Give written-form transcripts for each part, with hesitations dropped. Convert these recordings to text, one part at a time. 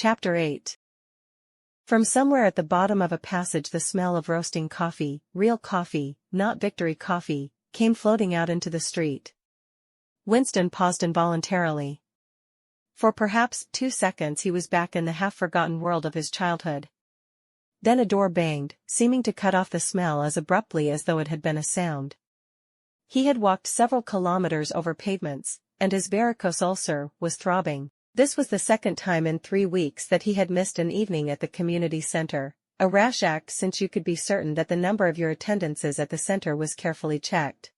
Chapter 8. From somewhere at the bottom of a passage the smell of roasting coffee, real coffee, not Victory coffee, came floating out into the street. Winston paused involuntarily. For perhaps 2 seconds he was back in the half-forgotten world of his childhood. Then a door banged, seeming to cut off the smell as abruptly as though it had been a sound. He had walked several kilometers over pavements, and his varicose ulcer was throbbing. This was the second time in 3 weeks that he had missed an evening at the community center, a rash act since you could be certain that the number of your attendances at the center was carefully checked.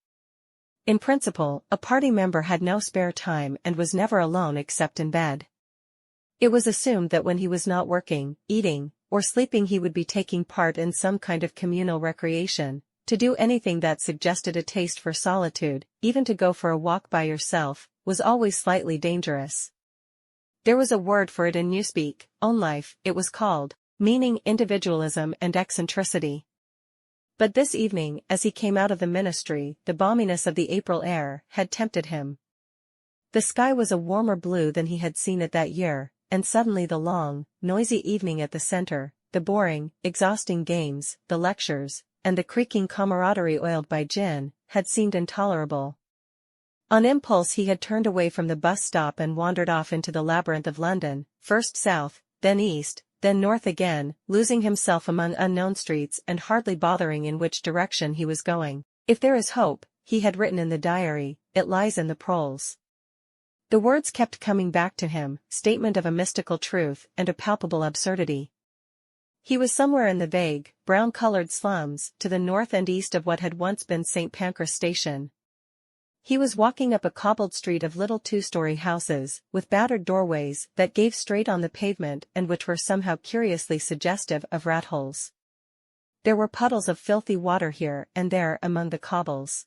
In principle, a party member had no spare time and was never alone except in bed. It was assumed that when he was not working, eating, or sleeping he would be taking part in some kind of communal recreation. To do anything that suggested a taste for solitude, even to go for a walk by yourself, was always slightly dangerous. There was a word for it in Newspeak, own life, it was called, meaning individualism and eccentricity. But this evening, as he came out of the ministry, the balminess of the April air had tempted him. The sky was a warmer blue than he had seen it that year, and suddenly the long, noisy evening at the center, the boring, exhausting games, the lectures, and the creaking camaraderie oiled by gin, had seemed intolerable. On impulse he had turned away from the bus stop and wandered off into the labyrinth of London, first south, then east, then north again, losing himself among unknown streets and hardly bothering in which direction he was going. If there is hope, he had written in the diary, it lies in the proles. The words kept coming back to him, statement of a mystical truth and a palpable absurdity. He was somewhere in the vague, brown-colored slums, to the north and east of what had once been St. Pancras Station. He was walking up a cobbled street of little 2-story houses, with battered doorways that gave straight on the pavement and which were somehow curiously suggestive of rat holes. There were puddles of filthy water here and there among the cobbles.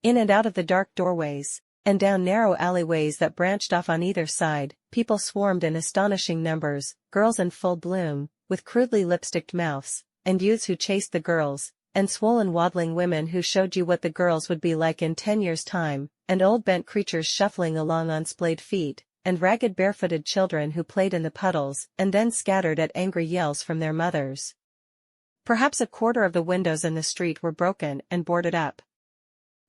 In and out of the dark doorways, and down narrow alleyways that branched off on either side, people swarmed in astonishing numbers, girls in full bloom, with crudely lipsticked mouths, and youths who chased the girls, and swollen waddling women who showed you what the girls would be like in 10 years' time, and old bent creatures shuffling along on splayed feet, and ragged barefooted children who played in the puddles and then scattered at angry yells from their mothers. Perhaps a quarter of the windows in the street were broken and boarded up.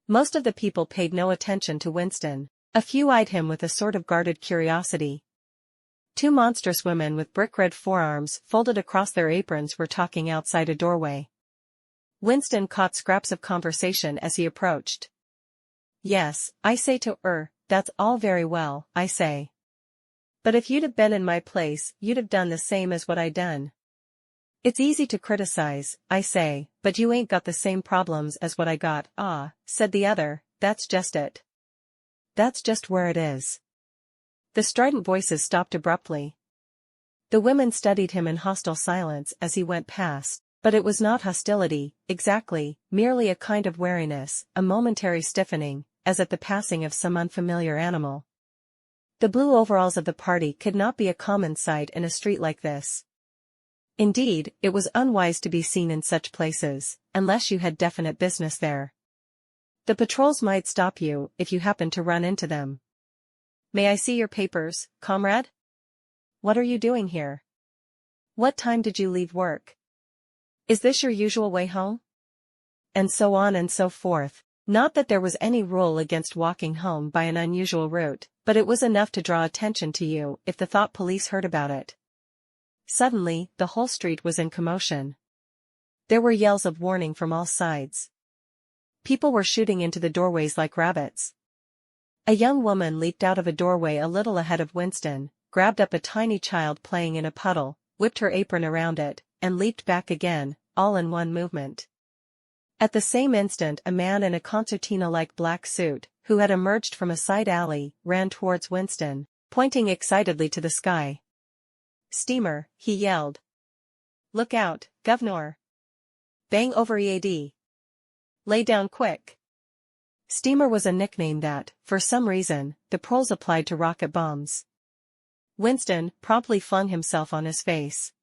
Most of the people paid no attention to Winston. A few eyed him with a sort of guarded curiosity. 2 monstrous women with brick-red forearms folded across their aprons were talking outside a doorway. Winston caught scraps of conversation as he approached. "Yes, I say to her, that's all very well, I say. But if you'd have been in my place, you'd have done the same as what I done. It's easy to criticize, I say, but you ain't got the same problems as what I got." "Ah," said the other, "that's just it. That's just where it is." The strident voices stopped abruptly. The women studied him in hostile silence as he went past. But it was not hostility, exactly, merely a kind of wariness, a momentary stiffening, as at the passing of some unfamiliar animal. The blue overalls of the party could not be a common sight in a street like this. Indeed, it was unwise to be seen in such places, unless you had definite business there. The patrols might stop you if you happened to run into them. "May I see your papers, comrade? What are you doing here? What time did you leave work? Is this your usual way home?" And so on and so forth. Not that there was any rule against walking home by an unusual route, but it was enough to draw attention to you if the thought police heard about it. Suddenly, the whole street was in commotion. There were yells of warning from all sides. People were shooting into the doorways like rabbits. A young woman leaped out of a doorway a little ahead of Winston, grabbed up a tiny child playing in a puddle, whipped her apron around it, and leaped back again, all in one movement. At the same instant a man in a concertina-like black suit, who had emerged from a side alley, ran towards Winston, pointing excitedly to the sky. "Steamer," he yelled. "Look out, governor! Bang over EAD! Lay down quick!" Steamer was a nickname that, for some reason, the proles applied to rocket bombs. Winston promptly flung himself on his face.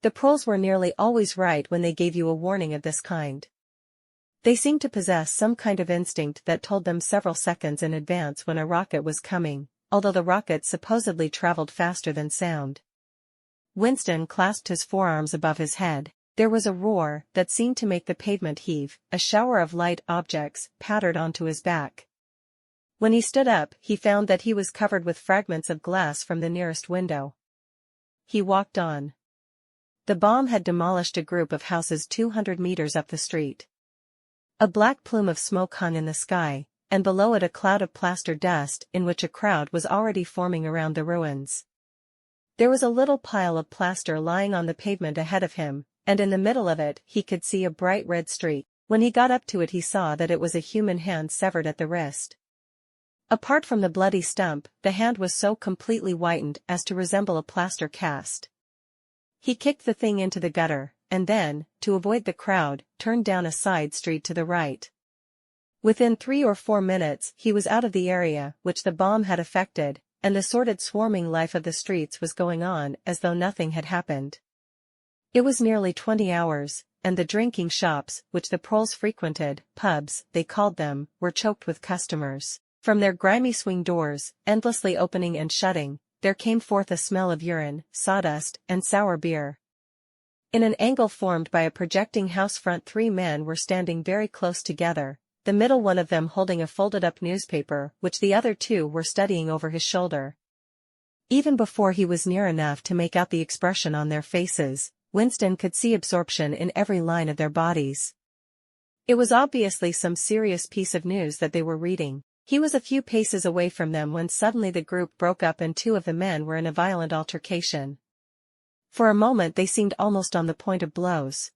The proles were nearly always right when they gave you a warning of this kind. They seemed to possess some kind of instinct that told them several seconds in advance when a rocket was coming, although the rockets supposedly traveled faster than sound. Winston clasped his forearms above his head. There was a roar that seemed to make the pavement heave, a shower of light objects pattered onto his back. When he stood up, he found that he was covered with fragments of glass from the nearest window. He walked on. The bomb had demolished a group of houses 200 meters up the street. A black plume of smoke hung in the sky, and below it a cloud of plaster dust in which a crowd was already forming around the ruins. There was a little pile of plaster lying on the pavement ahead of him, and in the middle of it he could see a bright red streak. When he got up to it he saw that it was a human hand severed at the wrist. Apart from the bloody stump, the hand was so completely whitened as to resemble a plaster cast. He kicked the thing into the gutter, and then, to avoid the crowd, turned down a side street to the right. Within 3 or 4 minutes he was out of the area which the bomb had affected, and the sordid swarming life of the streets was going on as though nothing had happened. It was nearly 20 hours, and the drinking shops, which the proles frequented, pubs, they called them, were choked with customers. From their grimy swing doors, endlessly opening and shutting, there came forth a smell of urine, sawdust, and sour beer. In an angle formed by a projecting house front 3 men were standing very close together, the middle one of them holding a folded-up newspaper which the other 2 were studying over his shoulder. Even before he was near enough to make out the expression on their faces, Winston could see absorption in every line of their bodies. It was obviously some serious piece of news that they were reading. He was a few paces away from them when suddenly the group broke up and 2 of the men were in a violent altercation. For a moment they seemed almost on the point of blows.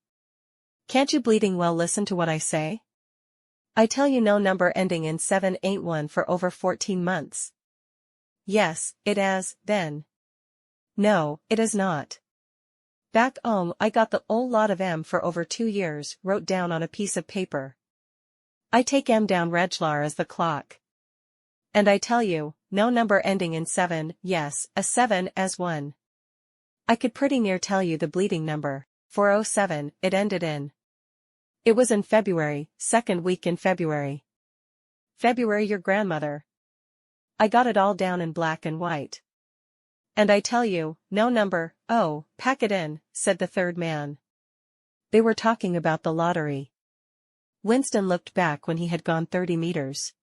"Can't you bleeding well listen to what I say? I tell you no number ending in 7 ain't won for over 14 months. Yes, it 'as, then. No, it is not. Back 'ome I got the 'ole lot of 'em for over 2 years wrote down on a piece of paper. I take 'em down reg'lar as the clock. And I tell you, no number ending in 7, yes, a 7 as 1. I could pretty near tell you the bleeding number, 407, it ended in. It was in February, 2nd week in February. February your grandmother. I got it all down in black and white. And I tell you, no number, oh, pack it in, said the 3rd man. They were talking about the lottery. Winston looked back when he had gone 30 meters.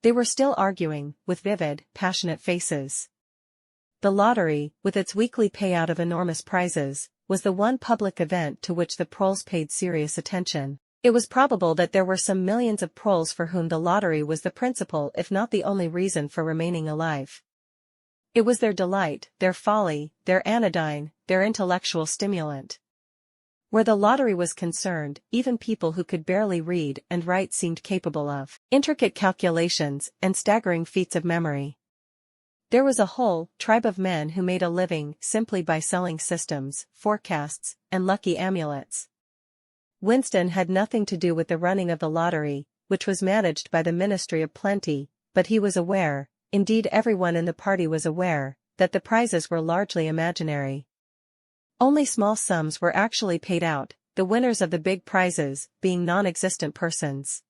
They were still arguing, with vivid, passionate faces. The lottery, with its weekly payout of enormous prizes, was the one public event to which the proles paid serious attention. It was probable that there were some millions of proles for whom the lottery was the principal if not the only reason for remaining alive. It was their delight, their folly, their anodyne, their intellectual stimulant. Where the lottery was concerned, even people who could barely read and write seemed capable of intricate calculations and staggering feats of memory. There was a whole tribe of men who made a living simply by selling systems, forecasts, and lucky amulets. Winston had nothing to do with the running of the lottery, which was managed by the Ministry of Plenty, but he was aware, indeed everyone in the party was aware, that the prizes were largely imaginary. Only small sums were actually paid out, the winners of the big prizes being non-existent persons.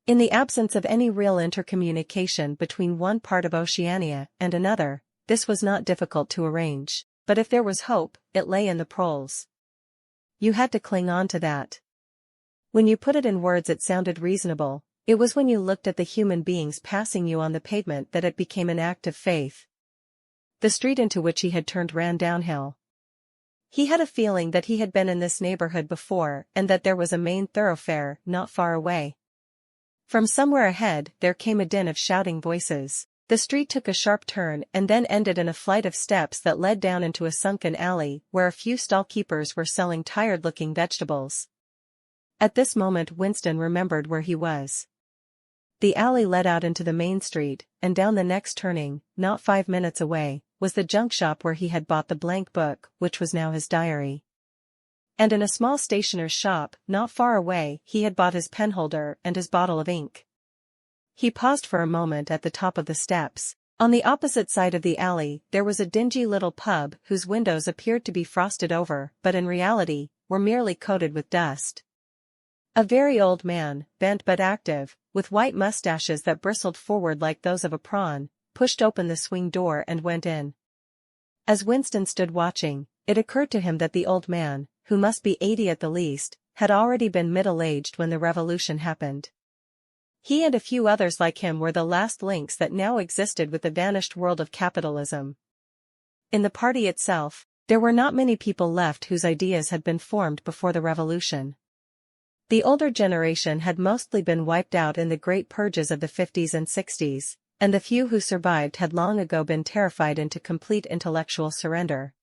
In the absence of any real intercommunication between one part of Oceania and another, this was not difficult to arrange, but if there was hope, it lay in the proles. You had to cling on to that. When you put it in words it sounded reasonable, it was when you looked at the human beings passing you on the pavement that it became an act of faith. The street into which he had turned ran downhill. He had a feeling that he had been in this neighborhood before and that there was a main thoroughfare not far away. From somewhere ahead there came a din of shouting voices. The street took a sharp turn and then ended in a flight of steps that led down into a sunken alley where a few stall-keepers were selling tired-looking vegetables. At this moment Winston remembered where he was. The alley led out into the main street, and down the next turning, not 5 minutes away, was the junk shop where he had bought the blank book which was now his diary. And in a small stationer's shop, not far away, he had bought his penholder and his bottle of ink. He paused for a moment at the top of the steps. On the opposite side of the alley there was a dingy little pub whose windows appeared to be frosted over but in reality were merely coated with dust. A very old man, bent but active, with white mustaches that bristled forward like those of a prawn, pushed open the swing door and went in. As Winston stood watching, it occurred to him that the old man, who must be 80 at the least, had already been middle-aged when the revolution happened. He and a few others like him were the last links that now existed with the vanished world of capitalism. In the party itself, there were not many people left whose ideas had been formed before the revolution. The older generation had mostly been wiped out in the great purges of the 50s and 60s, and the few who survived had long ago been terrified into complete intellectual surrender.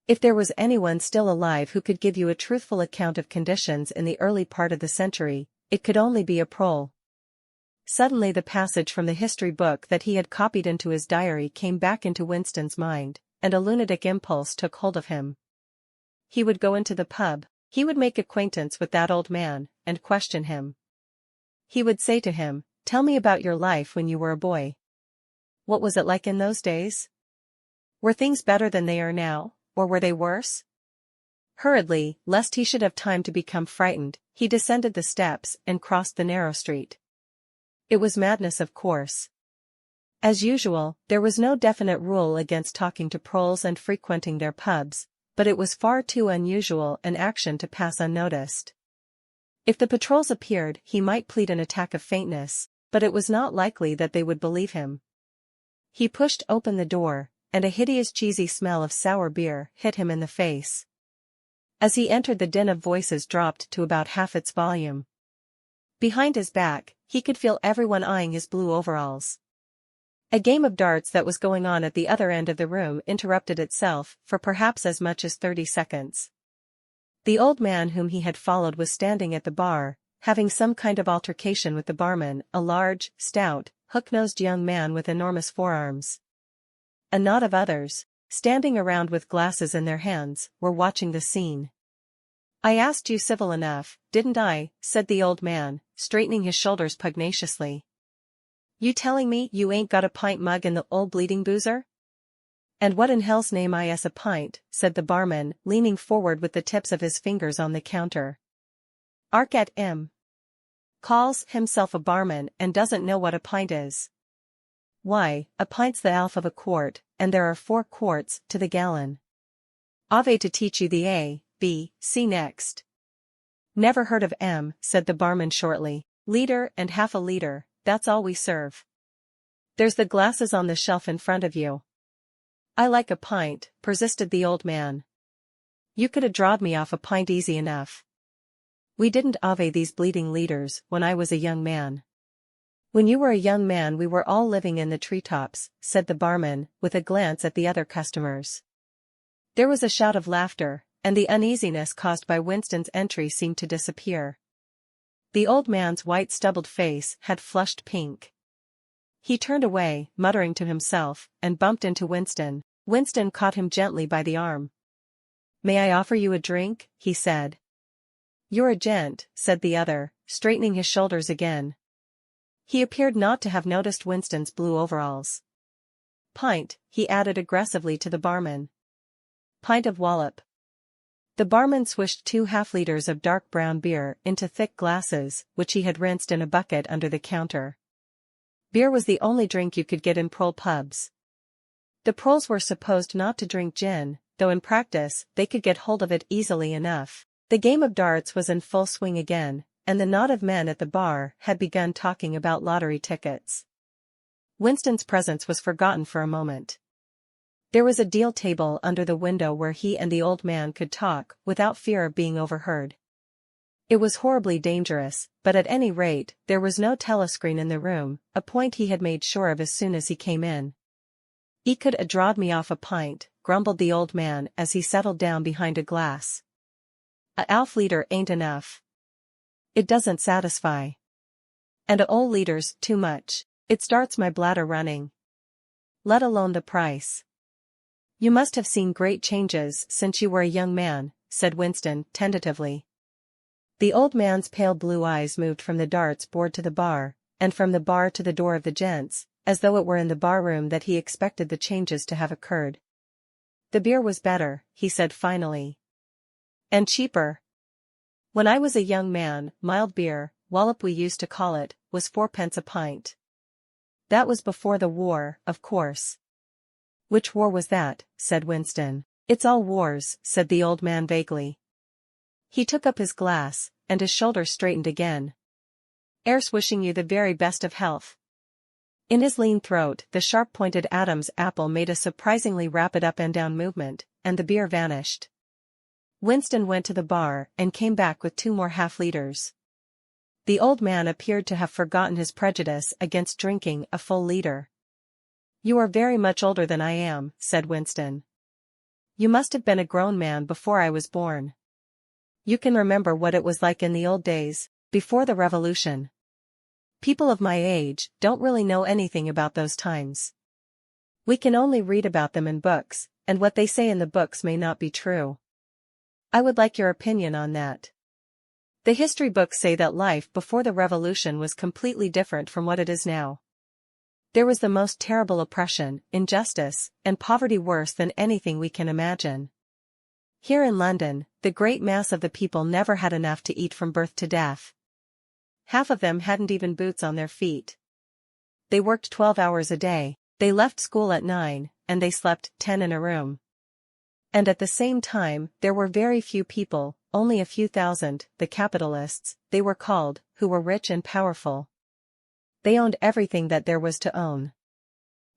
If there was anyone still alive who could give you a truthful account of conditions in the early part of the century, it could only be a prole. Suddenly the passage from the history book that he had copied into his diary came back into Winston's mind, and a lunatic impulse took hold of him. He would go into the pub, he would make acquaintance with that old man, and question him. He would say to him, "Tell me about your life when you were a boy. What was it like in those days? Were things better than they are now, or were they worse?" Hurriedly, lest he should have time to become frightened, he descended the steps and crossed the narrow street. It was madness, of course. As usual, there was no definite rule against talking to proles and frequenting their pubs, but it was far too unusual an action to pass unnoticed. If the patrols appeared, he might plead an attack of faintness, but it was not likely that they would believe him. He pushed open the door, and a hideous cheesy smell of sour beer hit him in the face. As he entered, the din of voices dropped to about half its volume. Behind his back, he could feel everyone eyeing his blue overalls. A game of darts that was going on at the other end of the room interrupted itself for perhaps as much as 30 seconds. The old man whom he had followed was standing at the bar, having some kind of altercation with the barman, a large, stout, hook-nosed young man with enormous forearms. A knot of others, standing around with glasses in their hands, were watching the scene. "I asked you civil enough, didn't I?" said the old man, straightening his shoulders pugnaciously. "You telling me you ain't got a pint mug in the old bleeding boozer?" "And what in hell's name is a pint?" said the barman, leaning forward with the tips of his fingers on the counter. "Ark at 'im. Calls himself a barman and doesn't know what a pint is. Why, a pint's the 1/2 of a quart, and there are 4 quarts to the gallon. Ave to teach you the A, B, C next." "Never heard of 'em," said the barman shortly. "Liter and 1/2 a liter, that's all we serve. There's the glasses on the shelf in front of you." "I like a pint," persisted the old man. "You could 'a drawed me off a pint easy enough. We didn't ave these bleeding liters when I was a young man." "When you were a young man we were all living in the treetops," said the barman, with a glance at the other customers. There was a shout of laughter, and the uneasiness caused by Winston's entry seemed to disappear. The old man's white stubbled face had flushed pink. He turned away, muttering to himself, and bumped into Winston. Winston caught him gently by the arm. "May I offer you a drink?" he said. "You're a gent," said the other, straightening his shoulders again. He appeared not to have noticed Winston's blue overalls. "Pint," he added aggressively to the barman. "Pint of wallop." The barman swished 2 half-liters of dark brown beer into thick glasses, which he had rinsed in a bucket under the counter. Beer was the only drink you could get in prole pubs. The proles were supposed not to drink gin, though in practice they could get hold of it easily enough. The game of darts was in full swing again, and the knot of men at the bar had begun talking about lottery tickets. Winston's presence was forgotten for a moment. There was a deal table under the window where he and the old man could talk without fear of being overheard. It was horribly dangerous, but at any rate, there was no telescreen in the room, a point he had made sure of as soon as he came in. "'E could 'a drawed me off a pint," grumbled the old man as he settled down behind a glass. "A 1/2 liter ain't enough. It doesn't satisfy. And a 'ole liter's too much, it starts my bladder running. Let alone the price." "You must have seen great changes since you were a young man," said Winston, tentatively. The old man's pale blue eyes moved from the darts board to the bar, and from the bar to the door of the gents, as though it were in the bar-room that he expected the changes to have occurred. "The beer was better," he said finally. "And cheaper. When I was a young man, mild beer, wallop we used to call it, was 4 pence a pint. That was before the war, of course. Which war was that? Said Winston. It's all wars, said the old man vaguely. He took up his glass, and his shoulders straightened again. "'Ere's wishing you the very best of health." In his lean throat, the sharp-pointed Adam's apple made a surprisingly rapid up and down movement, and the beer vanished. Winston went to the bar and came back with 2 more half-liters. The old man appeared to have forgotten his prejudice against drinking a full liter. "You are very much older than I am," said Winston. "You must have been a grown man before I was born. You can remember what it was like in the old days, before the revolution. People of my age don't really know anything about those times. We can only read about them in books, and what they say in the books may not be true. I would like your opinion on that. The history books say that life before the revolution was completely different from what it is now. There was the most terrible oppression, injustice, and poverty worse than anything we can imagine. Here in London, the great mass of the people never had enough to eat from birth to death. Half of them hadn't even boots on their feet. They worked 12 hours a day, they left school at 9, and they slept 10 in a room. And at the same time, there were very few people, only a few thousand, the capitalists, they were called, who were rich and powerful. They owned everything that there was to own.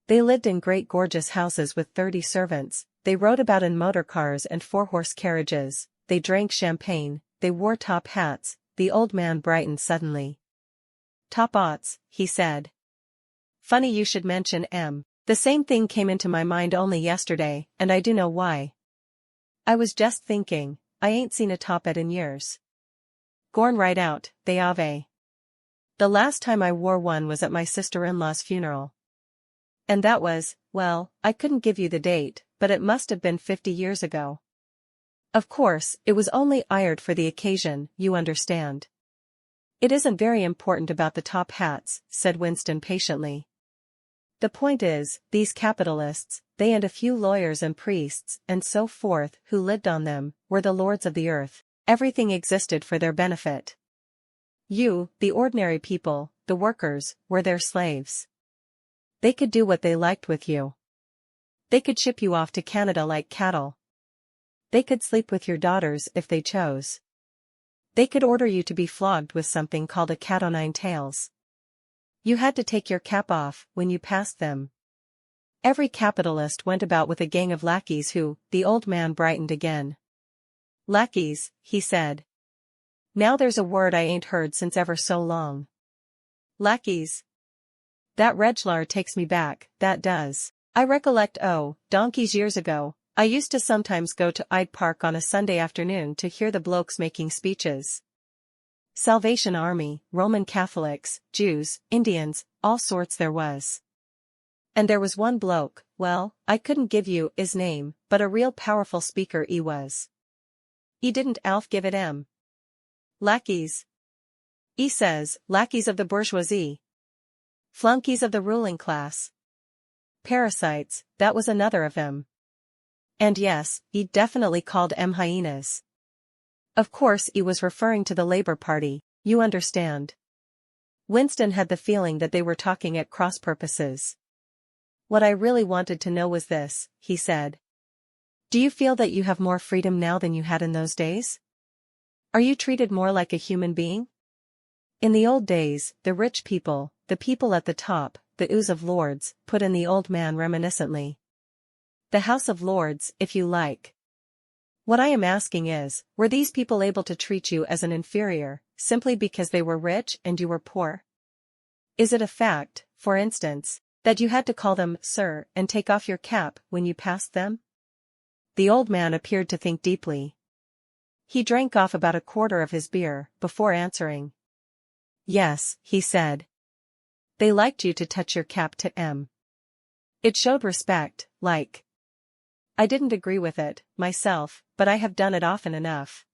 They lived in great gorgeous houses with 30 servants, they rode about in motor cars and 4-horse carriages, they drank champagne, they wore top hats. The old man brightened suddenly. "Top 'ats," he said. "Funny you should mention 'em. The same thing came into my mind only yesterday, and I do know why. I was just thinking, I ain't seen a top 'at in years. Gorn right out, they ave. The last time I wore one was at my sister-in-law's funeral. And that was, well, I couldn't give you the date, but it must have been 50 years ago. Of course, it was only hired for the occasion, you understand. It isn't very important about the top hats," said Winston patiently. "The point is, these capitalists, they and a few lawyers and priests and so forth who lived on them, were the lords of the earth. Everything existed for their benefit. You, the ordinary people, the workers, were their slaves. They could do what they liked with you. They could ship you off to Canada like cattle. They could sleep with your daughters if they chose. They could order you to be flogged with something called a cat o' nine tails. You had to take your cap off when you passed them. Every capitalist went about with a gang of lackeys who," the old man brightened again. "Lackeys," he said. "Now there's a word I ain't heard since ever so long. Lackeys. That Reglar takes me back, that does. I recollect donkeys years ago, I used to sometimes go to Hyde Park on a Sunday afternoon to hear the blokes making speeches. Salvation Army, Roman Catholics, Jews, Indians, all sorts there was. And there was one bloke, well, I couldn't give you 'is name, but a real powerful speaker 'e was. 'E didn't 'alf give it 'em. Lackeys. 'E says, lackeys of the bourgeoisie. Flunkies of the ruling class. Parasites, that was another of 'em. And yes, 'e definitely called 'em hyenas. Of course 'e was referring to the Labour Party, you understand." Winston had the feeling that they were talking at cross purposes. "What I really wanted to know was this," he said. "Do you feel that you have more freedom now than you had in those days? Are you treated more like a human being? In the old days, the rich people, the people at the top, the House of Lords," put in the old man reminiscently. "The House of Lords, if you like. What I am asking is, were these people able to treat you as an inferior, simply because they were rich and you were poor? Is it a fact, for instance, that you had to call them sir and take off your cap when you passed them?" The old man appeared to think deeply. He drank off about a quarter of his beer, before answering. "Yes," he said. "They liked you to touch your cap to 'em. It showed respect, like. I didn't agree with it, myself, but I have done it often enough.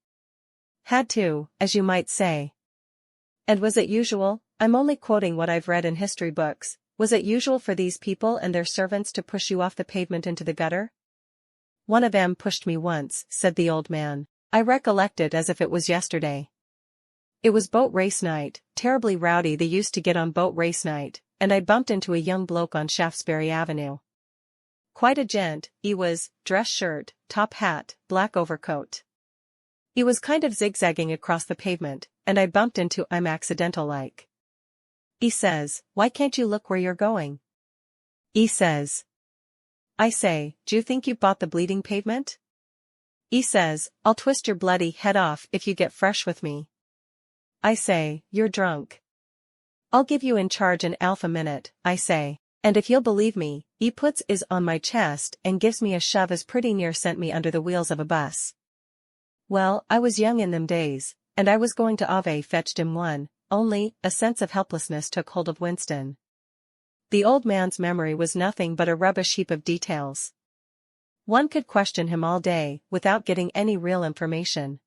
Had to, as you might say." "And was it usual? I'm only quoting what I've read in history books. Was it usual for these people and their servants to push you off the pavement into the gutter?" "One of 'em pushed me once," said the old man. "I recollect it as if it was yesterday. It was boat race night, terribly rowdy they used to get on boat race night, and I bumped into a young bloke on Shaftesbury Avenue. Quite a gent, 'e was, dress shirt, top hat, black overcoat. 'E was kind of zigzagging across the pavement, and I bumped into 'im accidental like. 'E says, "Why can't you look where you're going?" 'E says. I say, "D'you think you bought the bleeding pavement?" 'E says, "I'll twist your bloody head off if you get fresh with me." I say, "You're drunk." "I'll give you in charge in 'alf a minute," I say, "and if you'll believe me," 'e puts 'is on my chest and gives me a shove as pretty near sent me under the wheels of a bus. Well, I was young in them days, and I was going to Ave fetched him one, only, a sense of helplessness took hold of Winston. The old man's memory was nothing but a rubbish heap of details. One could question him all day, without getting any real information.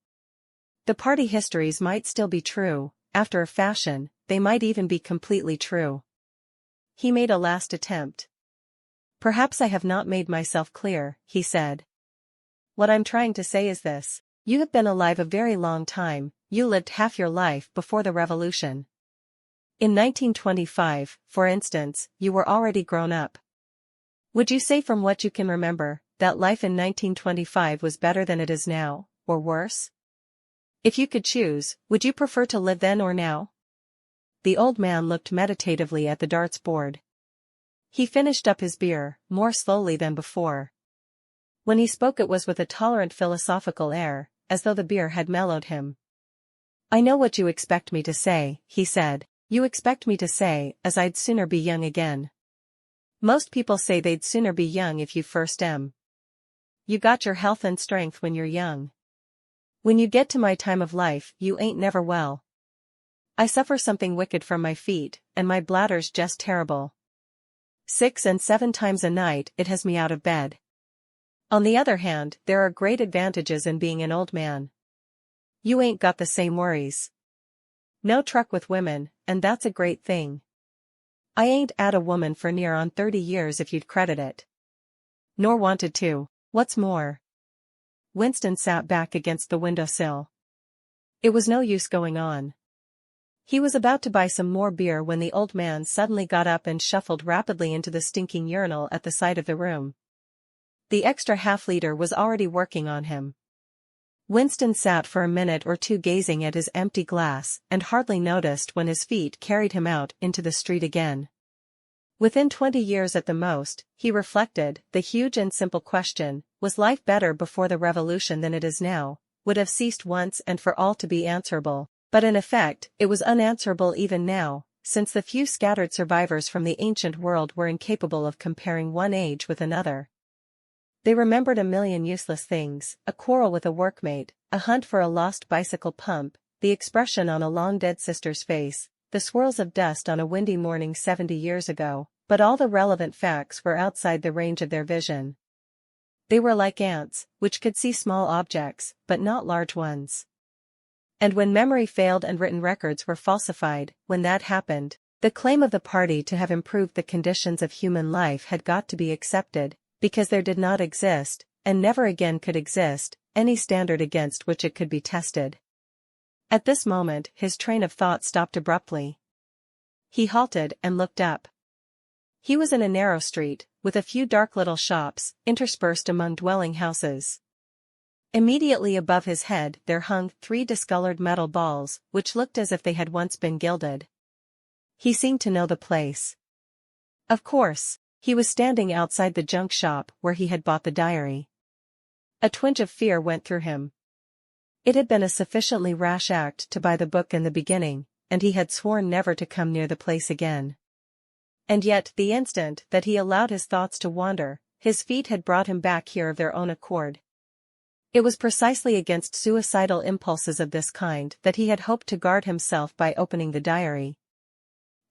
The party histories might still be true, after a fashion, they might even be completely true. He made a last attempt. "Perhaps I have not made myself clear," he said. "What I'm trying to say is this. You have been alive a very long time, you lived half your life before the revolution. In 1925, for instance, you were already grown up. Would you say from what you can remember, that life in 1925 was better than it is now, or worse? If you could choose, would you prefer to live then or now?" The old man looked meditatively at the darts board. He finished up his beer, more slowly than before. When he spoke it was with a tolerant philosophical air, as though the beer had mellowed him. "I know what you expect me to say," he said. "You expect me to say as I'd sooner be young again. Most people say they'd sooner be young if you first am. You got your health and strength when you're young. When you get to my time of life you ain't never well. I suffer something wicked from my feet, and my bladder's just terrible. 6 and 7 times a night it has me out of bed. On the other hand, there are great advantages in being an old man. You ain't got the same worries. No truck with women, and that's a great thing. I ain't 'ad a woman for near on 30 years if you'd credit it. Nor wanted to. What's more." Winston sat back against the windowsill. It was no use going on. He was about to buy some more beer when the old man suddenly got up and shuffled rapidly into the stinking urinal at the side of the room. The extra half-liter was already working on him. Winston sat for a minute or two gazing at his empty glass and hardly noticed when his feet carried him out into the street again. Within 20 years at the most, he reflected, the huge and simple question, was life better before the revolution than it is now, would have ceased once and for all to be answerable, but in effect, it was unanswerable even now, since the few scattered survivors from the ancient world were incapable of comparing one age with another. They remembered a million useless things, a quarrel with a workmate, a hunt for a lost bicycle pump, the expression on a long-dead sister's face, the swirls of dust on a windy morning 70 years ago, but all the relevant facts were outside the range of their vision. They were like ants, which could see small objects, but not large ones. And when memory failed and written records were falsified, when that happened, the claim of the party to have improved the conditions of human life had got to be accepted, because there did not exist, and never again could exist, any standard against which it could be tested. At this moment his train of thought stopped abruptly. He halted and looked up. He was in a narrow street, with a few dark little shops, interspersed among dwelling houses. Immediately above his head there hung 3 discolored metal balls, which looked as if they had once been gilded. He seemed to know the place. Of course. He was standing outside the junk shop where he had bought the diary. A twinge of fear went through him. It had been a sufficiently rash act to buy the book in the beginning, and he had sworn never to come near the place again. And yet, the instant that he allowed his thoughts to wander, his feet had brought him back here of their own accord. It was precisely against suicidal impulses of this kind that he had hoped to guard himself by opening the diary.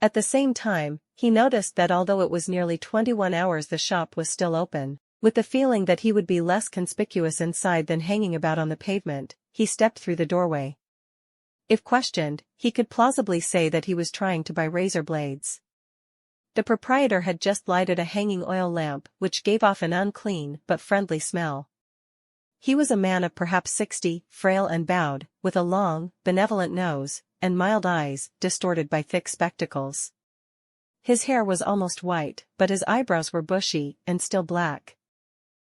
At the same time, he noticed that although it was nearly 21 hours the shop was still open. With the feeling that he would be less conspicuous inside than hanging about on the pavement, he stepped through the doorway. If questioned, he could plausibly say that he was trying to buy razor blades. The proprietor had just lighted a hanging oil lamp which gave off an unclean but friendly smell. He was a man of perhaps 60, frail and bowed, with a long, benevolent nose, and mild eyes, distorted by thick spectacles. His hair was almost white, but his eyebrows were bushy and still black.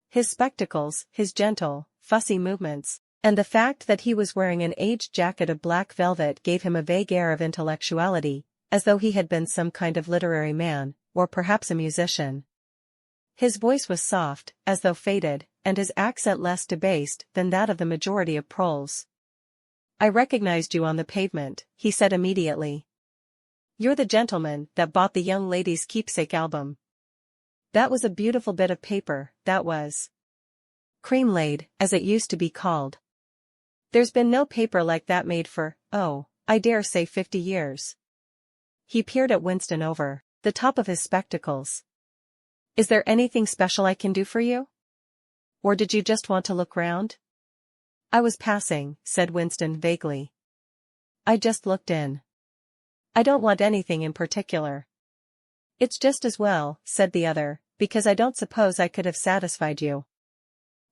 His spectacles, his gentle, fussy movements, and the fact that he was wearing an aged jacket of black velvet gave him a vague air of intellectuality, as though he had been some kind of literary man, or perhaps a musician. His voice was soft, as though faded, and his accent less debased than that of the majority of proles. "I recognized you on the pavement," he said immediately. "You're the gentleman that bought the young lady's keepsake album. That was a beautiful bit of paper, that was. Cream-laid, as it used to be called. There's been no paper like that made for, oh, I dare say 50 years. He peered at Winston over the top of his spectacles. "Is there anything special I can do for you? Or did you just want to look round?" "I was passing," said Winston vaguely. "I just looked in. I don't want anything in particular." "It's just as well," said the other, "because I don't suppose I could have satisfied you."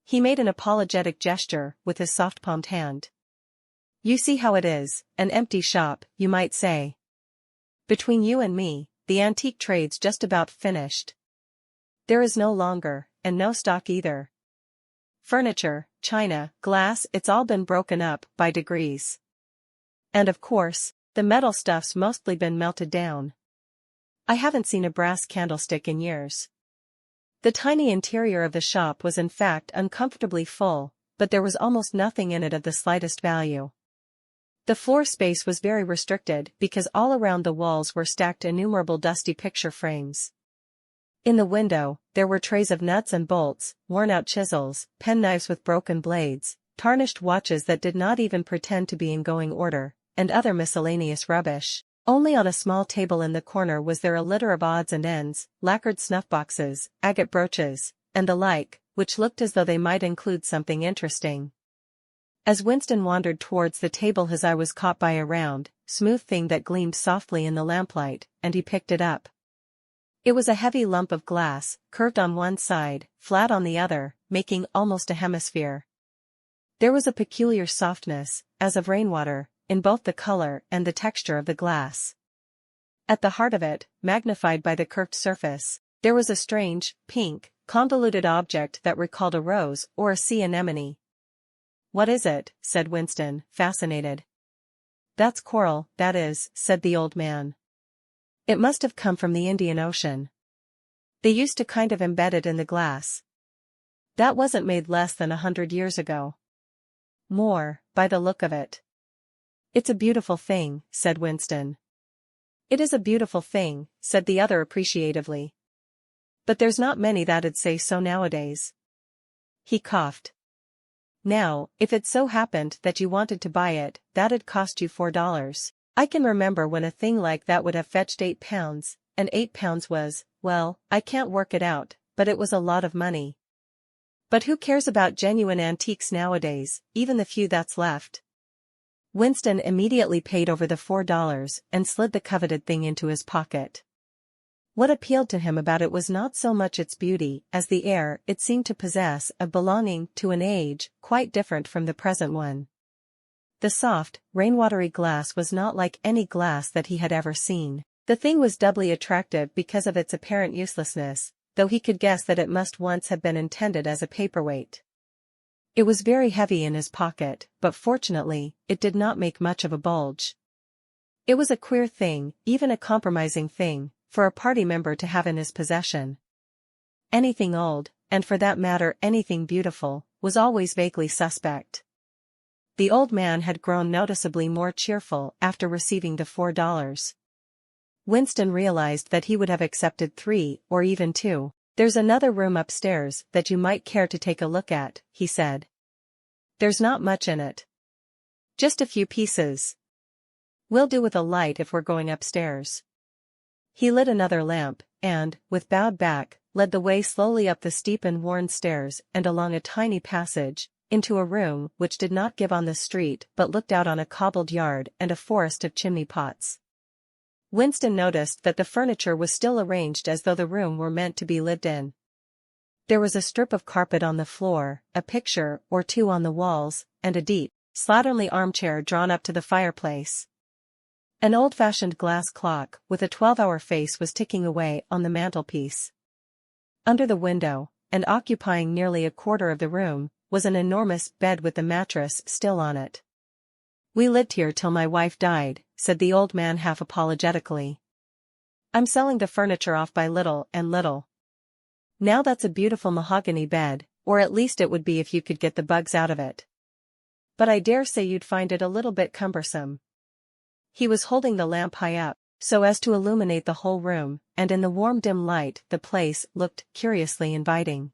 He made an apologetic gesture with his soft-palmed hand. "You see how it is, an empty shop, you might say. Between you and me, the antique trade's just about finished. There is no longer, and no stock either. Furniture, china, glass, it's all been broken up by degrees. And of course, the metal stuff's mostly been melted down. I haven't seen a brass candlestick in years." The tiny interior of the shop was in fact uncomfortably full, but there was almost nothing in it of the slightest value. The floor space was very restricted because all around the walls were stacked innumerable dusty picture frames. In the window, there were trays of nuts and bolts, worn-out chisels, penknives with broken blades, tarnished watches that did not even pretend to be in going order, and other miscellaneous rubbish. Only on a small table in the corner was there a litter of odds and ends, lacquered snuff-boxes, agate brooches, and the like, which looked as though they might include something interesting. As Winston wandered towards the table his eye was caught by a round, smooth thing that gleamed softly in the lamplight, and he picked it up. It was a heavy lump of glass, curved on one side, flat on the other, making almost a hemisphere. There was a peculiar softness, as of rainwater, in both the color and the texture of the glass. At the heart of it, magnified by the curved surface, there was a strange, pink, convoluted object that recalled a rose or a sea anemone. "What is it?" said Winston, fascinated. "That's coral, that is," said the old man. "It must have come from the Indian Ocean. They used to kind of embed it in the glass. That wasn't made less than 100 years ago. More, by the look of it." "It's a beautiful thing," said Winston. "It is a beautiful thing," said the other appreciatively. "But there's not many that'd say so nowadays." He coughed. "Now, if it so happened that you wanted to buy it, that'd cost you $4. I can remember when a thing like that would have fetched £8, and £8 was, well, I can't work it out, but it was a lot of money. But who cares about genuine antiques nowadays, even the few that's left?" Winston immediately paid over the $4 and slid the coveted thing into his pocket. What appealed to him about it was not so much its beauty as the air it seemed to possess of belonging to an age quite different from the present one. The soft, rainwatery glass was not like any glass that he had ever seen. The thing was doubly attractive because of its apparent uselessness, though he could guess that it must once have been intended as a paperweight. It was very heavy in his pocket, but fortunately, it did not make much of a bulge. It was a queer thing, even a compromising thing, for a party member to have in his possession. Anything old, and for that matter anything beautiful, was always vaguely suspect. The old man had grown noticeably more cheerful after receiving the $4. Winston realized that he would have accepted 3 or even 2. "There's another room upstairs that you might care to take a look at," he said. "There's not much in it. Just a few pieces. We'll do with a light if we're going upstairs." He lit another lamp, and, with bowed back, led the way slowly up the steep and worn stairs and along a tiny passage, into a room which did not give on the street but looked out on a cobbled yard and a forest of chimney pots. Winston noticed that the furniture was still arranged as though the room were meant to be lived in. There was a strip of carpet on the floor, a picture or two on the walls, and a deep, slatternly armchair drawn up to the fireplace. An old-fashioned glass clock with a 12-hour face was ticking away on the mantelpiece. Under the window, and occupying nearly a quarter of the room, was an enormous bed with the mattress still on it. "We lived here till my wife died," said the old man half apologetically. "I'm selling the furniture off by little and little. Now that's a beautiful mahogany bed, or at least it would be if you could get the bugs out of it. But I dare say you'd find it a little bit cumbersome." He was holding the lamp high up, so as to illuminate the whole room, and in the warm dim light the place looked curiously inviting.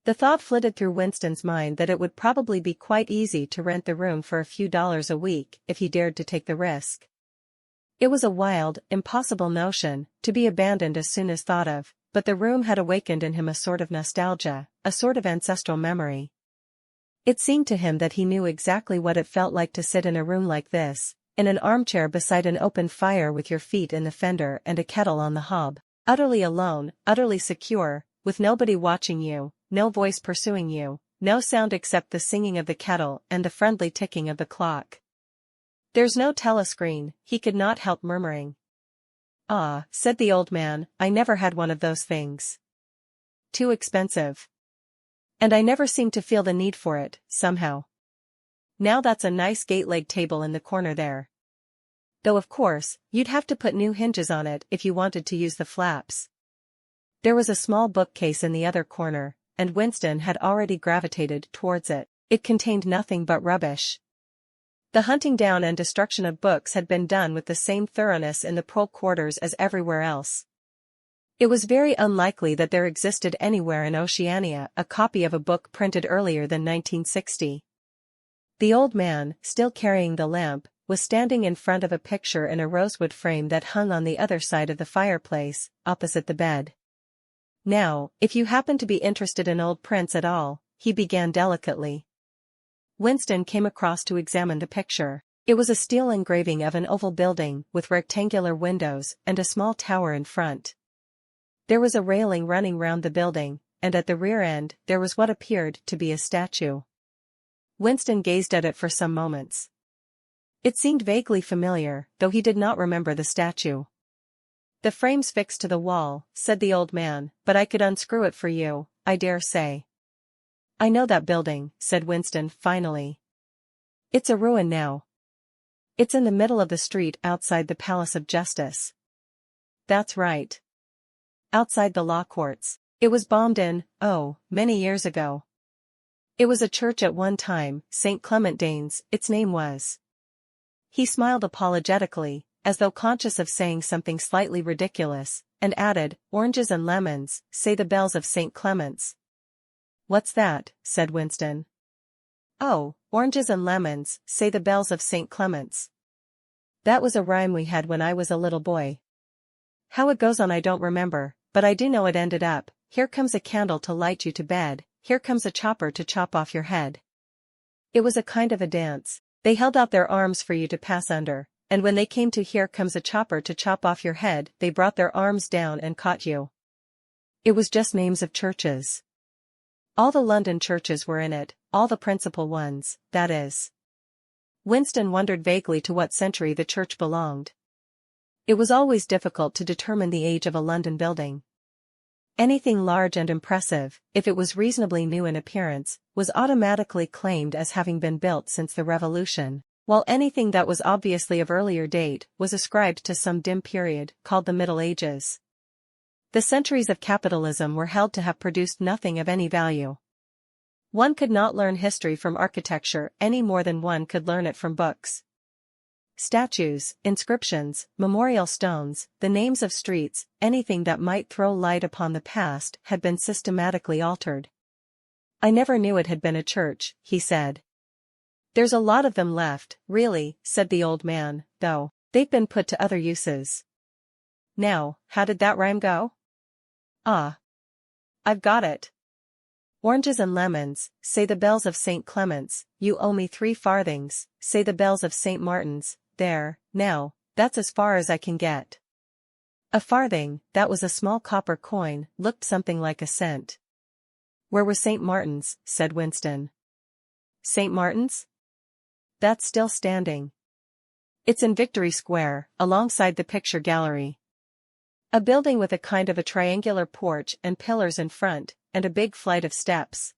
The thought flitted through Winston's mind that it would probably be quite easy to rent the room for a few dollars a week if he dared to take the risk. It was a wild, impossible notion, to be abandoned as soon as thought of, but the room had awakened in him a sort of nostalgia, a sort of ancestral memory. It seemed to him that he knew exactly what it felt like to sit in a room like this, in an armchair beside an open fire with your feet in the fender and a kettle on the hob, utterly alone, utterly secure, with nobody watching you, no voice pursuing you, no sound except the singing of the kettle and the friendly ticking of the clock. "There's no telescreen," he could not help murmuring. "Ah," said the old man, "I never had one of those things. Too expensive. And I never seemed to feel the need for it, somehow. Now that's a nice gate-leg table in the corner there. Though of course, you'd have to put new hinges on it if you wanted to use the flaps." There was a small bookcase in the other corner, and Winston had already gravitated towards it. It contained nothing but rubbish. The hunting down and destruction of books had been done with the same thoroughness in the prole quarters as everywhere else. It was very unlikely that there existed anywhere in Oceania a copy of a book printed earlier than 1960. The old man, still carrying the lamp, was standing in front of a picture in a rosewood frame that hung on the other side of the fireplace, opposite the bed. "Now, if you happen to be interested in old prints at all," he began delicately. Winston came across to examine the picture. It was a steel engraving of an oval building with rectangular windows and a small tower in front. There was a railing running round the building, and at the rear end there was what appeared to be a statue. Winston gazed at it for some moments. It seemed vaguely familiar, though he did not remember the statue. "The frame's fixed to the wall," said the old man, "but I could unscrew it for you, I dare say." "I know that building," said Winston finally. "It's a ruin now. It's in the middle of the street outside the Palace of Justice." "That's right. Outside the law courts. It was bombed many years ago. It was a church at one time, St. Clement Danes, its name was." He smiled apologetically, as though conscious of saying something slightly ridiculous, and added, "Oranges and lemons, say the bells of St. Clement's." "What's that?" said Winston. "Oh, oranges and lemons, say the bells of St. Clement's. That was a rhyme we had when I was a little boy. How it goes on I don't remember, but I do know it ended up, 'Here comes a candle to light you to bed, here comes a chopper to chop off your head.' It was a kind of a dance. They held out their arms for you to pass under, and when they came to 'Here comes a chopper to chop off your head,' they brought their arms down and caught you. It was just names of churches. All the London churches were in it, all the principal ones, that is." Winston wondered vaguely to what century the church belonged. It was always difficult to determine the age of a London building. Anything large and impressive, if it was reasonably new in appearance, was automatically claimed as having been built since the Revolution, while anything that was obviously of earlier date was ascribed to some dim period called the Middle Ages. The centuries of capitalism were held to have produced nothing of any value. One could not learn history from architecture any more than one could learn it from books. Statues, inscriptions, memorial stones, the names of streets, anything that might throw light upon the past had been systematically altered. "I never knew it had been a church," he said. "There's a lot of them left, really," said the old man, "though they've been put to other uses." Now, how did that rhyme go? "Ah, I've got it. Oranges and lemons, say the bells of St. Clement's, you owe me 3 farthings, say the bells of St. Martin's, there, now, that's as far as I can get." A farthing, that was a small copper coin, looked something like a cent. "Where was St. Martin's?" said Winston. "St. Martin's? That's still standing. It's in Victory Square, alongside the picture gallery. A building with a kind of a triangular porch and pillars in front, and a big flight of steps.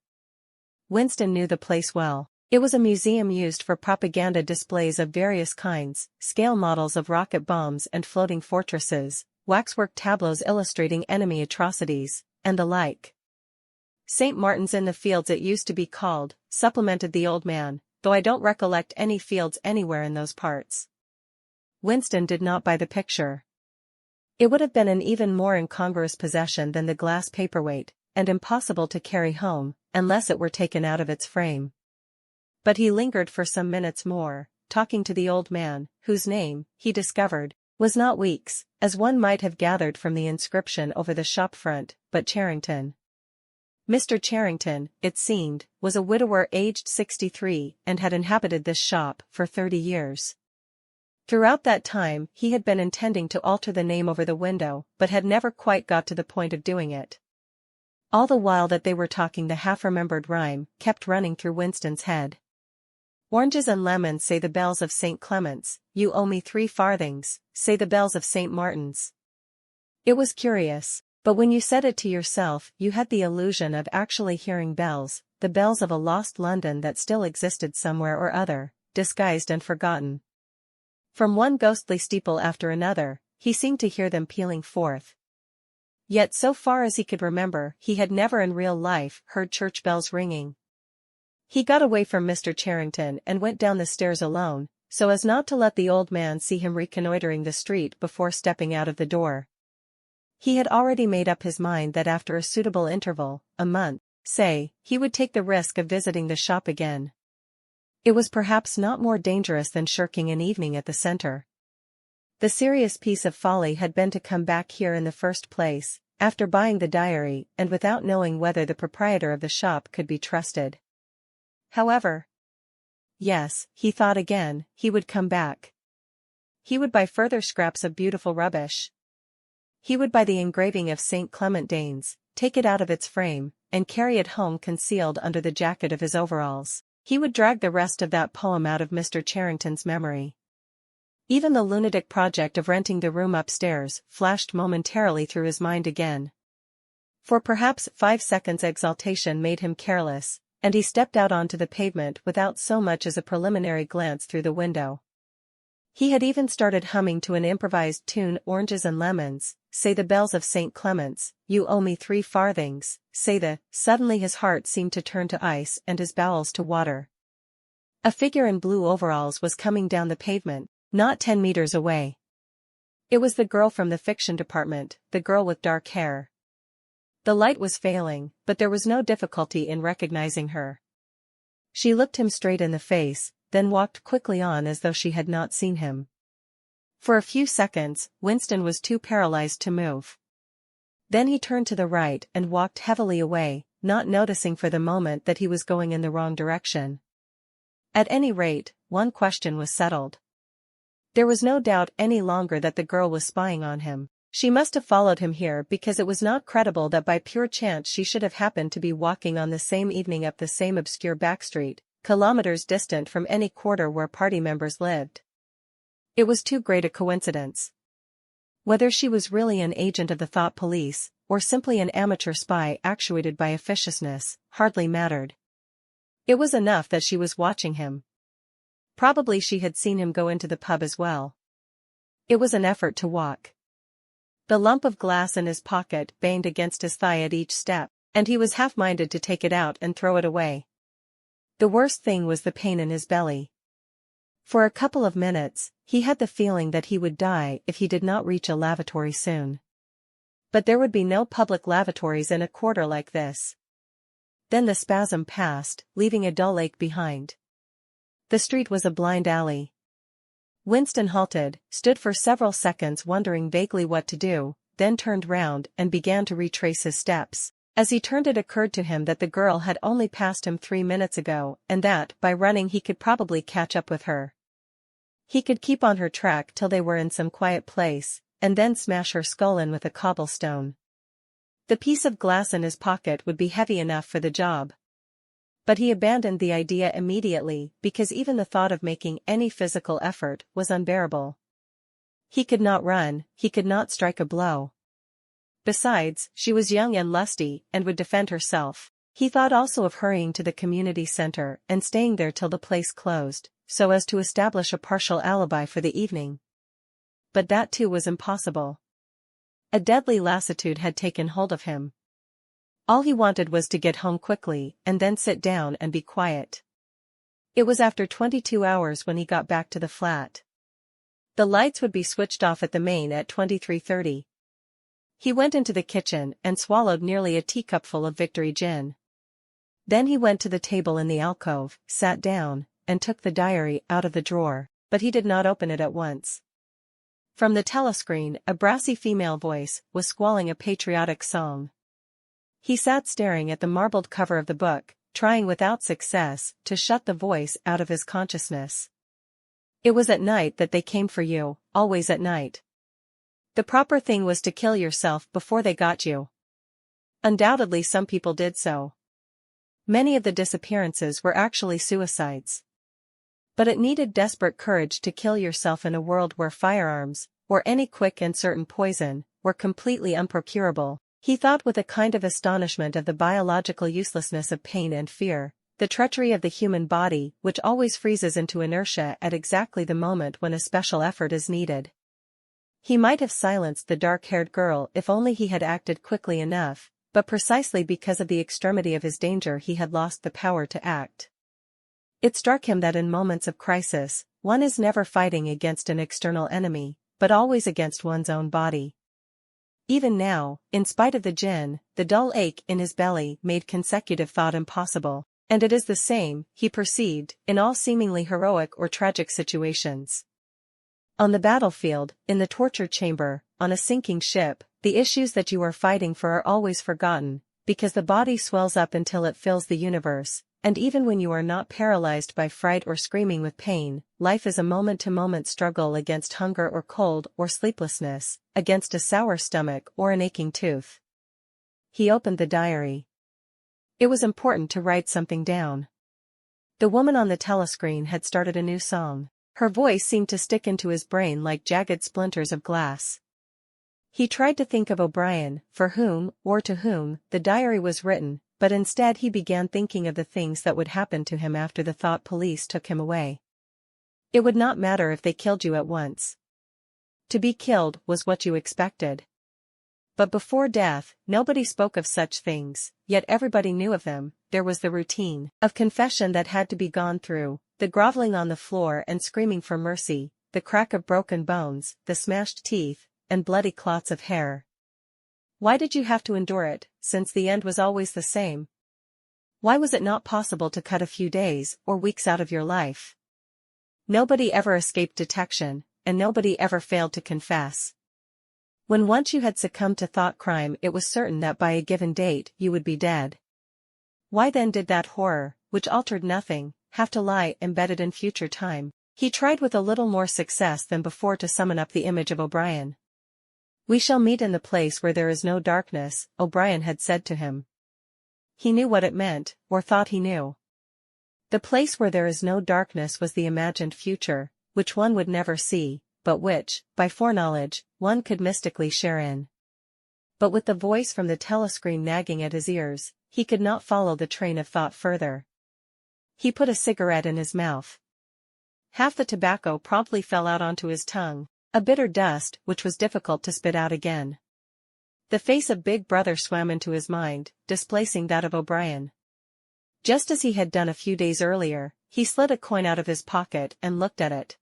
Winston knew the place well. It was a museum used for propaganda displays of various kinds, scale models of rocket bombs and floating fortresses, waxwork tableaus illustrating enemy atrocities, and the like. St. Martin's in the Fields it used to be called, supplemented the old man, though I don't recollect any fields anywhere in those parts. Winston did not buy the picture. It would have been an even more incongruous possession than the glass paperweight, and impossible to carry home, unless it were taken out of its frame. But he lingered for some minutes more, talking to the old man, whose name, he discovered, was not Weeks, as one might have gathered from the inscription over the shop front, but Charrington. Mr. Charrington, it seemed, was a widower aged 63 and had inhabited this shop for 30 years. Throughout that time he had been intending to alter the name over the window but had never quite got to the point of doing it. All the while that they were talking the half-remembered rhyme kept running through Winston's head. Oranges and lemons, say the bells of St. Clement's, you owe me 3 farthings, say the bells of St. Martin's. It was curious, but when you said it to yourself you had the illusion of actually hearing bells, the bells of a lost London that still existed somewhere or other, disguised and forgotten. From one ghostly steeple after another, he seemed to hear them pealing forth. Yet so far as he could remember he had never in real life heard church bells ringing. He got away from Mr. Charrington and went down the stairs alone, so as not to let the old man see him reconnoitering the street before stepping out of the door. He had already made up his mind that after a suitable interval, a month, say, he would take the risk of visiting the shop again. It was perhaps not more dangerous than shirking an evening at the centre. The serious piece of folly had been to come back here in the first place, after buying the diary and without knowing whether the proprietor of the shop could be trusted. However, yes, he thought again, he would come back. He would buy further scraps of beautiful rubbish. He would buy the engraving of St. Clement Danes, take it out of its frame, and carry it home concealed under the jacket of his overalls. He would drag the rest of that poem out of Mr. Charrington's memory. Even the lunatic project of renting the room upstairs flashed momentarily through his mind again. For perhaps 5 seconds exaltation made him careless, and he stepped out onto the pavement without so much as a preliminary glance through the window. He had even started humming to an improvised tune, oranges and lemons, say the bells of St. Clement's, you owe me 3 farthings, say the. Suddenly his heart seemed to turn to ice and his bowels to water. A figure in blue overalls was coming down the pavement, not 10 meters away. It was the girl from the fiction department, the girl with dark hair. The light was failing, but there was no difficulty in recognizing her. She looked him straight in the face, then walked quickly on as though she had not seen him. For a few seconds, Winston was too paralyzed to move. Then he turned to the right and walked heavily away, not noticing for the moment that he was going in the wrong direction. At any rate, one question was settled. There was no doubt any longer that the girl was spying on him. She must have followed him here because it was not credible that by pure chance she should have happened to be walking on the same evening up the same obscure back street, kilometers distant from any quarter where party members lived. It was too great a coincidence. Whether she was really an agent of the thought police, or simply an amateur spy actuated by officiousness, hardly mattered. It was enough that she was watching him. Probably she had seen him go into the pub as well. It was an effort to walk. The lump of glass in his pocket banged against his thigh at each step, and he was half-minded to take it out and throw it away. The worst thing was the pain in his belly. For a couple of minutes, he had the feeling that he would die if he did not reach a lavatory soon. But there would be no public lavatories in a quarter like this. Then the spasm passed, leaving a dull ache behind. The street was a blind alley. Winston halted, stood for several seconds wondering vaguely what to do, then turned round and began to retrace his steps. As he turned it occurred to him that the girl had only passed him 3 minutes ago and that, by running he could probably catch up with her. He could keep on her track till they were in some quiet place, and then smash her skull in with a cobblestone. The piece of glass in his pocket would be heavy enough for the job. But he abandoned the idea immediately because even the thought of making any physical effort was unbearable. He could not run, he could not strike a blow. Besides, she was young and lusty and would defend herself. He thought also of hurrying to the community center and staying there till the place closed, so as to establish a partial alibi for the evening. But that too was impossible. A deadly lassitude had taken hold of him. All he wanted was to get home quickly and then sit down and be quiet. It was after 22 hours when he got back to the flat. The lights would be switched off at the main at 23:30. He went into the kitchen and swallowed nearly a teacupful of Victory gin. Then he went to the table in the alcove, sat down, and took the diary out of the drawer, but he did not open it at once. From the telescreen, a brassy female voice was squalling a patriotic song. He sat staring at the marbled cover of the book, trying without success to shut the voice out of his consciousness. It was at night that they came for you, always at night. The proper thing was to kill yourself before they got you. Undoubtedly some people did so. Many of the disappearances were actually suicides. But it needed desperate courage to kill yourself in a world where firearms, or any quick and certain poison, were completely unprocurable. He thought with a kind of astonishment of the biological uselessness of pain and fear, the treachery of the human body which always freezes into inertia at exactly the moment when a special effort is needed. He might have silenced the dark-haired girl if only he had acted quickly enough, but precisely because of the extremity of his danger he had lost the power to act. It struck him that in moments of crisis, one is never fighting against an external enemy, but always against one's own body. Even now, in spite of the gin, the dull ache in his belly made consecutive thought impossible, and it is the same, he perceived, in all seemingly heroic or tragic situations. On the battlefield, in the torture chamber, on a sinking ship, the issues that you are fighting for are always forgotten, because the body swells up until it fills the universe, and even when you are not paralyzed by fright or screaming with pain, life is a moment-to-moment struggle against hunger or cold or sleeplessness, against a sour stomach or an aching tooth. He opened the diary. It was important to write something down. The woman on the telescreen had started a new song. Her voice seemed to stick into his brain like jagged splinters of glass. He tried to think of O'Brien, for whom, or to whom, the diary was written, but instead he began thinking of the things that would happen to him after the thought police took him away. It would not matter if they killed you at once. To be killed was what you expected. But before death, nobody spoke of such things, yet everybody knew of them. There was the routine of confession that had to be gone through, the groveling on the floor and screaming for mercy, the crack of broken bones, the smashed teeth, and bloody clots of hair. Why did you have to endure it, since the end was always the same? Why was it not possible to cut a few days or weeks out of your life? Nobody ever escaped detection, and nobody ever failed to confess. When once you had succumbed to thought crime, it was certain that by a given date you would be dead. Why then did that horror, which altered nothing, have to lie embedded in future time? He tried with a little more success than before to summon up the image of O'Brien. "We shall meet in the place where there is no darkness," O'Brien had said to him. He knew what it meant, or thought he knew. The place where there is no darkness was the imagined future, which one would never see, but which, by foreknowledge, one could mystically share in. But with the voice from the telescreen nagging at his ears, he could not follow the train of thought further. He put a cigarette in his mouth. Half the tobacco promptly fell out onto his tongue, a bitter dust which was difficult to spit out again. The face of Big Brother swam into his mind, displacing that of O'Brien. Just as he had done a few days earlier, he slid a coin out of his pocket and looked at it.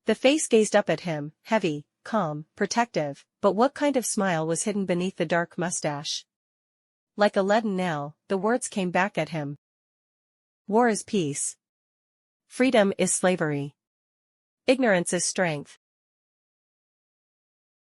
The face gazed up at him, heavy, calm, protective, but what kind of smile was hidden beneath the dark mustache? Like a leaden knell, the words came back at him. War is peace. Freedom is slavery. Ignorance is strength.